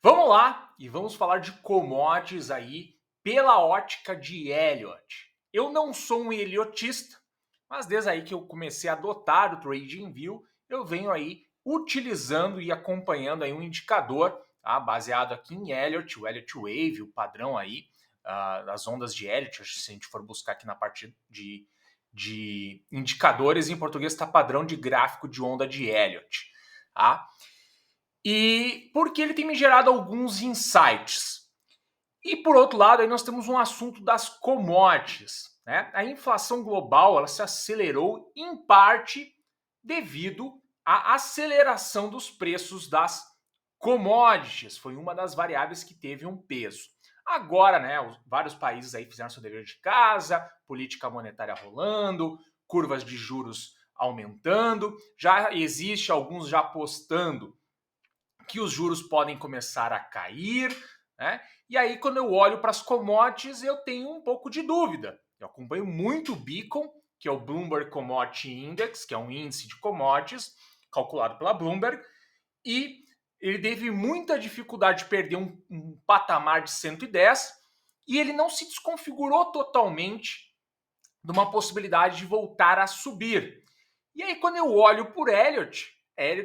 Vamos lá e vamos falar de commodities aí pela ótica de Elliott. Eu não sou um Elliotista, mas desde aí que eu comecei a adotar o TradingView, eu venho aí utilizando e acompanhando aí um indicador, tá, baseado aqui em Elliott, o Elliott Wave, o padrão aí das ondas de Elliott. Se a gente for buscar aqui na parte de indicadores, em português está padrão de gráfico de onda de Elliott. Tá? E porque ele tem me gerado alguns insights. E por outro lado, aí nós temos um assunto das commodities. Né? A inflação global ela se acelerou em parte devido à aceleração dos preços das commodities. Foi uma das variáveis que teve um peso. Agora, né, vários países aí fizeram seu dever de casa, política monetária rolando, curvas de juros aumentando, já existe alguns já apostando que os juros podem começar a cair, né? E aí, quando eu olho para as commodities, eu tenho um pouco de dúvida. Eu acompanho muito o Beacon, que é o Bloomberg Commodity Index, que é um índice de commodities calculado pela Bloomberg, e ele teve muita dificuldade de perder um patamar de 110 e ele não se desconfigurou totalmente de uma possibilidade de voltar a subir. E aí, quando eu olho por Elliott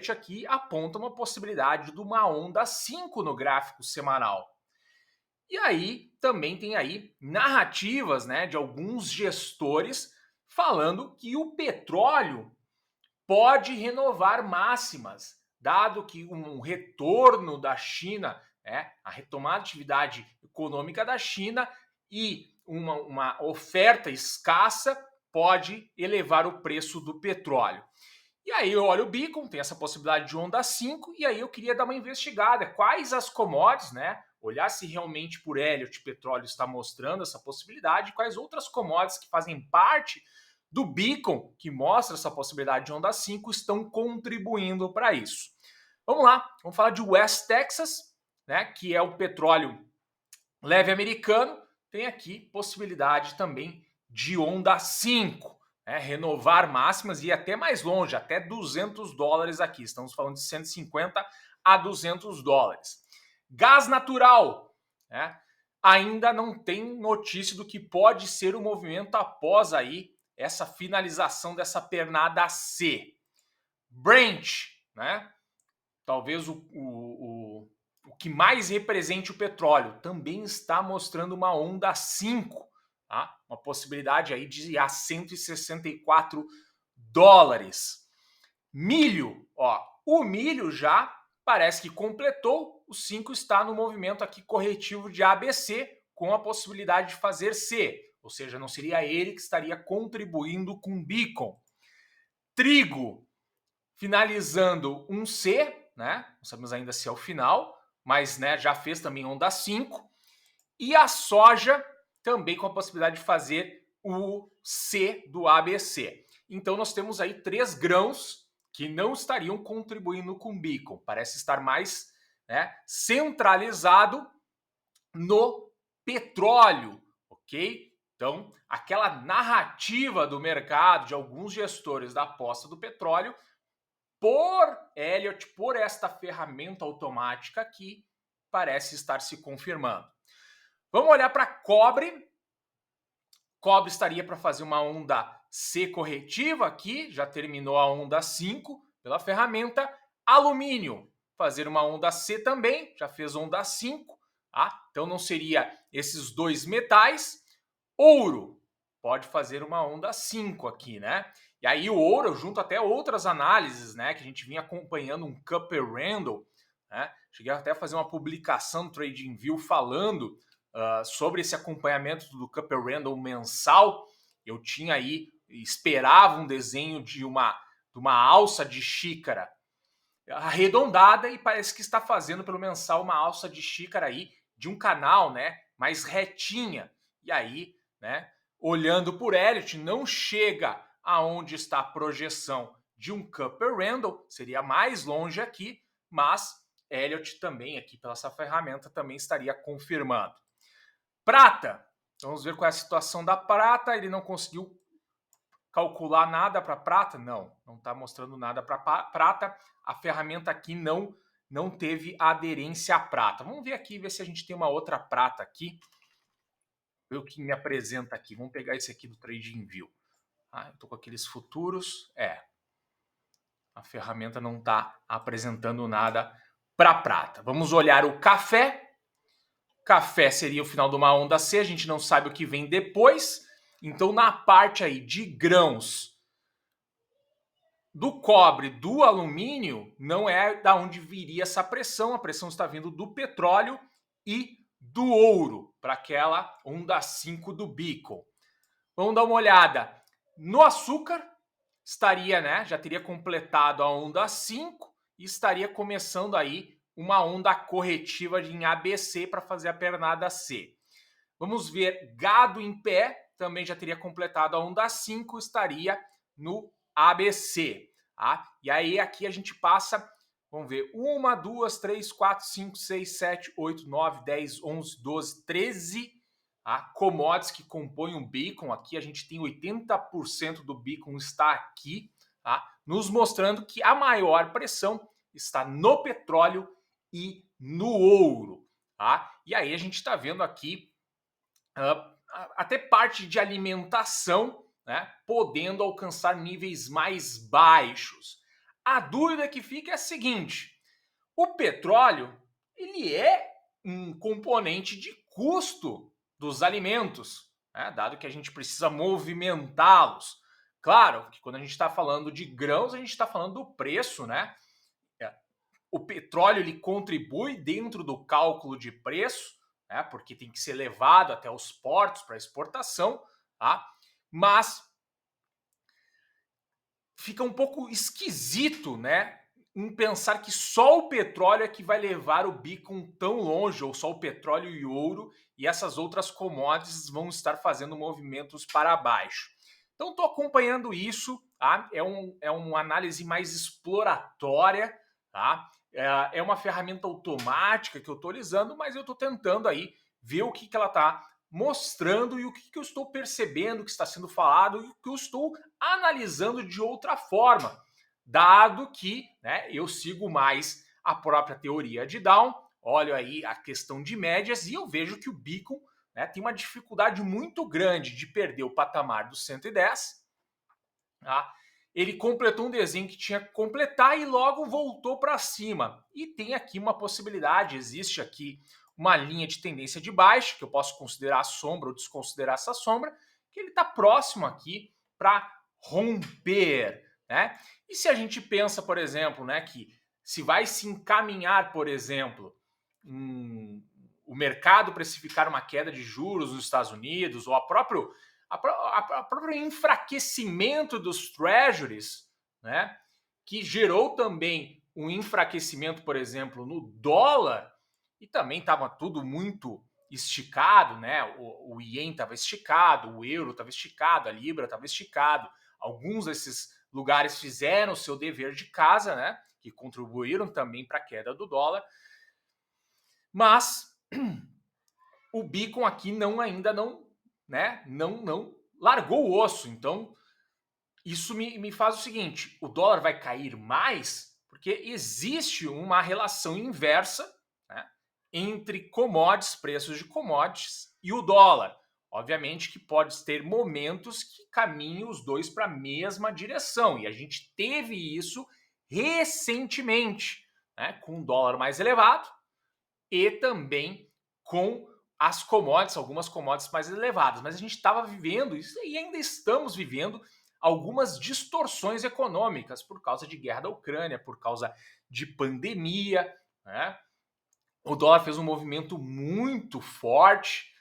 aqui aponta uma possibilidade de uma onda 5 no gráfico semanal. E aí também tem aí narrativas, né, de alguns gestores falando que o petróleo pode renovar máximas, dado que um retorno da China, a retomada da atividade econômica da China e uma oferta escassa pode elevar o preço do petróleo. E aí eu olho o Beacon, tem essa possibilidade de onda 5, e aí eu queria dar uma investigada. Quais as commodities, né? Olhar se realmente por Elliott Petróleo está mostrando essa possibilidade, quais outras commodities que fazem parte do Beacon, que mostra essa possibilidade de onda 5, estão contribuindo para isso. Vamos lá, vamos falar de West Texas, né? Que é o petróleo leve americano. Tem aqui possibilidade também de onda 5. Renovar máximas e ir até mais longe, até $200 aqui. Estamos falando de 150 a $200. Gás natural, né? Ainda não tem notícia do que pode ser o movimento após aí essa finalização dessa pernada C. Brent, né? Talvez o que mais represente o petróleo, também está mostrando uma onda 5, tá? Uma possibilidade aí de ir a $164. Milho, ó, o milho já parece que completou, o 5 está no movimento aqui corretivo de ABC, com a possibilidade de fazer C, ou seja, não seria ele que estaria contribuindo com o Beacon. Trigo, finalizando um C, né? Não sabemos ainda se é o final, mas né, já fez também onda 5. E a soja também com a possibilidade de fazer o C do ABC. Então nós temos aí 3 grãos que não estariam contribuindo com o Beacon. Parece estar mais, né, centralizado no petróleo, ok? Então, aquela narrativa do mercado, de alguns gestores da aposta do petróleo, por Elliott, por esta ferramenta automática aqui, parece estar se confirmando. Vamos olhar para cobre. Cobre estaria para fazer uma onda C corretiva aqui, já terminou a onda 5 pela ferramenta. Alumínio, fazer uma onda C também, já fez onda 5. Tá? Então não seria esses dois metais. Ouro, pode fazer uma onda 5 aqui, né? E aí o ouro, junto até outras análises, né, que a gente vinha acompanhando um Cooper Randall, né? Cheguei até a fazer uma publicação no TradingView falando sobre esse acompanhamento do Cooper Randall mensal. Eu tinha aí, esperava um desenho de uma alça de xícara arredondada e parece que está fazendo pelo mensal uma alça de xícara aí de um canal, né, mais retinha. E aí, né, olhando por Elliott, não chega aonde está a projeção de um Cooper Randall, seria mais longe aqui, mas Elliott também aqui pela essa ferramenta também estaria confirmando. Prata, vamos ver qual é a situação da prata. Ele não conseguiu calcular nada para prata? Não está mostrando nada para prata. A ferramenta aqui não não teve aderência à prata. Vamos ver aqui, ver se a gente tem uma outra prata aqui. Ver o que me apresenta aqui. Vamos pegar esse aqui do TradingView. Eu estou com aqueles futuros. A ferramenta não está apresentando nada para prata. Vamos olhar o café. Café seria o final de uma onda C, a gente não sabe o que vem depois. Então, na parte aí de grãos, do cobre, do alumínio, não é da onde viria essa pressão. A pressão está vindo do petróleo e do ouro, para aquela onda 5 do Beacon. Vamos dar uma olhada. No açúcar, estaria, né? Já teria completado a onda 5 e estaria começando aí uma onda corretiva em ABC para fazer a pernada C. Vamos ver gado em pé, também já teria completado a onda 5, estaria no ABC. Tá? E aí aqui a gente passa, vamos ver, 1, 2, 3, 4, 5, 6, 7, 8, 9, 10, 11, 12, 13 commodities que compõem o Beacon. Aqui a gente tem 80% do Beacon está aqui, nos mostrando que a maior pressão está no petróleo e no ouro. E aí a gente está vendo aqui até parte de alimentação, né, podendo alcançar níveis mais baixos. A dúvida que fica é a seguinte: o petróleo ele é um componente de custo dos alimentos, né, dado que a gente precisa movimentá-los. Claro que quando a gente está falando de grãos, a gente está falando do preço, né? O petróleo ele contribui dentro do cálculo de preço, né, porque tem que ser levado até os portos para exportação, mas fica um pouco esquisito, né, em pensar que só o petróleo é que vai levar o Beacon tão longe, ou só o petróleo e o ouro, e essas outras commodities vão estar fazendo movimentos para baixo. Então estou acompanhando isso, é uma análise mais exploratória, é uma ferramenta automática que eu estou utilizando, mas eu estou tentando aí ver o que ela está mostrando e o que eu estou percebendo que está sendo falado e o que eu estou analisando de outra forma, dado que, né, eu sigo mais a própria teoria de Down, olho aí a questão de médias e eu vejo que o Beacon, né, tem uma dificuldade muito grande de perder o patamar dos 110. Ele completou um desenho que tinha que completar e logo voltou para cima. E tem aqui uma possibilidade, existe aqui uma linha de tendência de baixa, que eu posso considerar a sombra ou desconsiderar essa sombra, que ele está próximo aqui para romper, né? E se a gente pensa, por exemplo, né, que se vai se encaminhar, por exemplo, o mercado precificar uma queda de juros nos Estados Unidos, ou a próprio enfraquecimento dos treasuries, né, que gerou também um enfraquecimento, por exemplo, no dólar, e também estava tudo muito esticado, né? O ien estava esticado, o euro estava esticado, a libra estava esticado. Alguns desses lugares fizeram o seu dever de casa, né? Que contribuíram também para a queda do dólar. Mas o Beacon aqui ainda não largou o osso. Então, isso me faz o seguinte: o dólar vai cair mais porque existe uma relação inversa, né, entre commodities, preços de commodities e o dólar. Obviamente que pode ter momentos que caminham os dois para a mesma direção. E a gente teve isso recentemente, né, com um dólar mais elevado e também com as commodities, algumas commodities mais elevadas. Mas a gente estava vivendo isso e ainda estamos vivendo algumas distorções econômicas por causa de guerra da Ucrânia, por causa de pandemia, né? O dólar fez um movimento muito forte.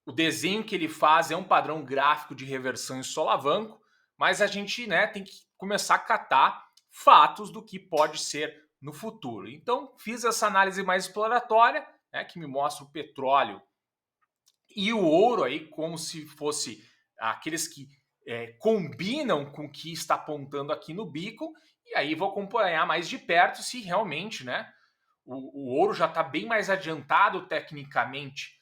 O desenho que ele faz é um padrão gráfico de reversão em solavanco, mas a gente, né, tem que começar a catar fatos do que pode ser no futuro. Então, fiz essa análise mais exploratória, né, que me mostra o petróleo e o ouro aí como se fosse aqueles que combinam com o que está apontando aqui no Beacon, e aí vou acompanhar mais de perto se realmente, né, o ouro já está bem mais adiantado tecnicamente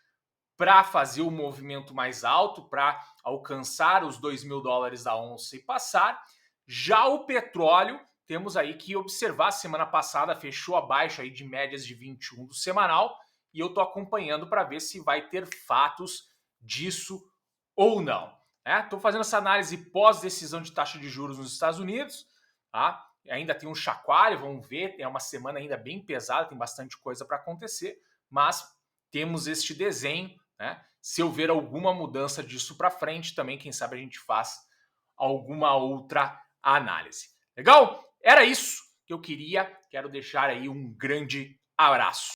para fazer o movimento mais alto, para alcançar os $2.000 a onça e passar. Já o petróleo temos aí que observar. Semana passada fechou abaixo aí de médias de 21 do semanal e eu tô acompanhando para ver se vai ter fatos disso ou não. Estou fazendo essa análise pós-decisão de taxa de juros nos Estados Unidos, tá? Ainda tem um chacoalho, vamos ver, é uma semana ainda bem pesada, tem bastante coisa para acontecer, mas temos este desenho, né? Se eu ver alguma mudança disso para frente, também, quem sabe a gente faz alguma outra análise. Legal? Era isso que eu queria. Quero deixar aí um grande abraço.